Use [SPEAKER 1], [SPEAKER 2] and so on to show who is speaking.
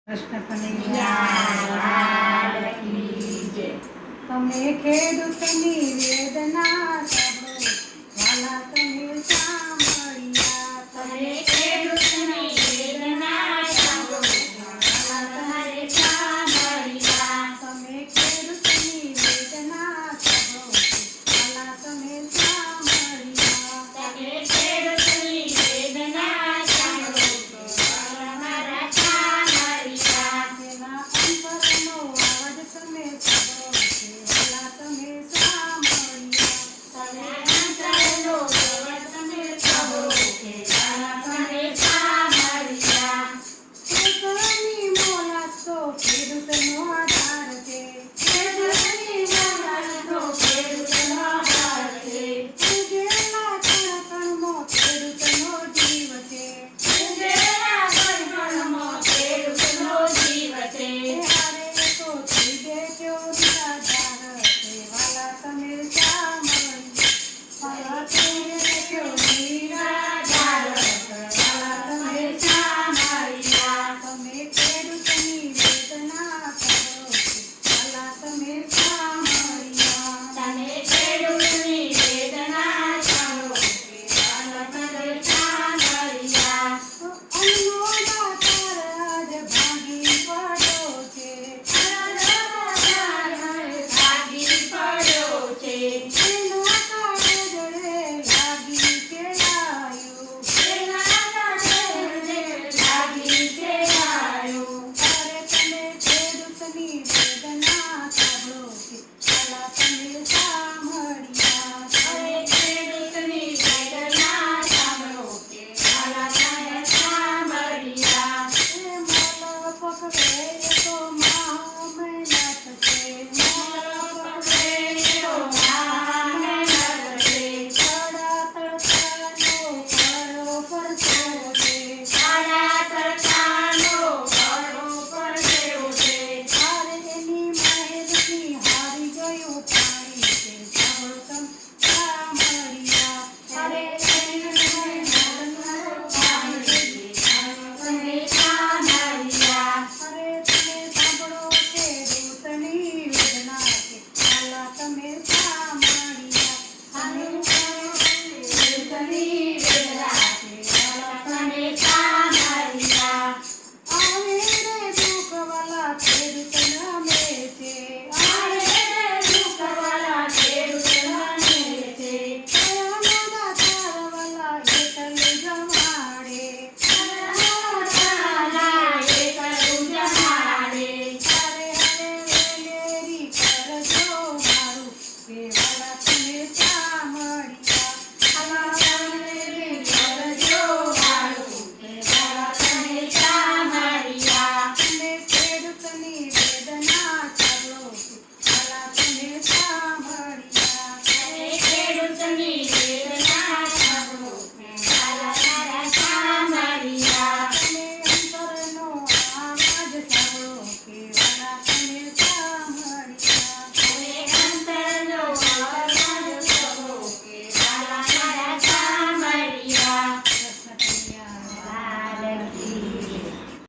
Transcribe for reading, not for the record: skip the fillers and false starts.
[SPEAKER 1] કૃષ્ણ કનૈયા તમે ખેડૂતની વેદના સાંભળો, વાલા તમે સાંભળ્યા.
[SPEAKER 2] તમે ખેડૂતની વેદના સાંભળો, વાલા તમે સાંભળ્યા.
[SPEAKER 1] તમે ખેડૂતની વેદના સાંભળો, વાલા તમે સાંભળ્યા.
[SPEAKER 2] તમે ખેડૂતની વેદના સાંભળો, વાલા મારા સાંભળ્યા.
[SPEAKER 1] તેના અંતરનો અવાજ તમે સાંભળો, વાલા તમે સાંભળ્યા.
[SPEAKER 2] તમે અંતરનો અવાજ તમે સાંભળો, વાલા તમે સાંભળ્યા.
[SPEAKER 1] ખેતરની મોલાત તો ખેડૂતનો આધાર છે.
[SPEAKER 2] ખેડૂતની મોલાતનો ખેડૂતનો આધાર છે.
[SPEAKER 1] ઉગેલા કણકણમાં ખેડૂતનો જીવ છે.
[SPEAKER 2] ઉગેલા કણકણમાં ખેડૂતનો જીવ છે.
[SPEAKER 1] હારે તો થઈ દેજો નિરાધાર છે, વાલા તમે સાંભળ્યા. વાલા થઈ દેજો નિરાધાર છે, વાલા તમે
[SPEAKER 2] સાંભળ્યા.
[SPEAKER 1] તમે ખેડૂતની વેદના સાંભળો, વાલા તમે સાંભળ્યા.
[SPEAKER 2] તમે ખેડૂતની વેદના સાંભળો, વાલા તમે સાંભળ્યા.
[SPEAKER 1] અન્નનો દાતાર આજ ભાંગી પડ્યો છે.
[SPEAKER 2] ભાગી પડ્યો છે.
[SPEAKER 1] એના કાળજળે લાગી કેળાયું.
[SPEAKER 2] તેના કાળજળે લાગી કેળાયું.
[SPEAKER 1] અરે તમે ખેડૂતની વેદના સાંભળો, વાલા તમે સાંભળ્યા.
[SPEAKER 2] હવે ખેડૂતની વેદના સાંભળો, વાલા તમે સાંભળ્યા.
[SPEAKER 1] એ મોલ પકવે